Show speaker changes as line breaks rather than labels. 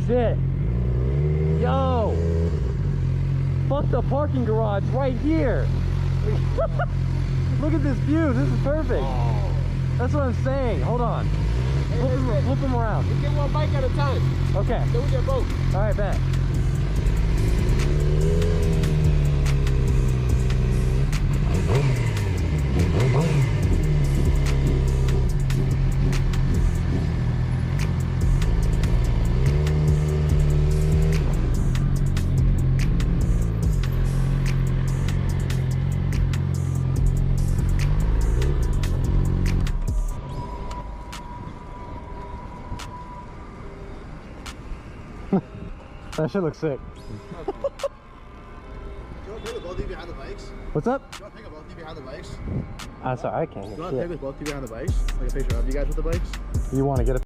shit. Yo. Fuck the parking garage right here. Look at this view. This is perfect.
Oh.
That's what I'm saying. Hold on. Flip him around.
We get one bike at a time.
Okay.
Then we get both.
All right, bet. That shit looks sick.
Do you want to pick with both of you behind the bikes?
What's up?
Do you want to pick with both of you behind the bikes?
I'm sorry, I can't.
Do you want to pick with both of you behind the bikes? Like a picture of you guys with the bikes?
You want to get a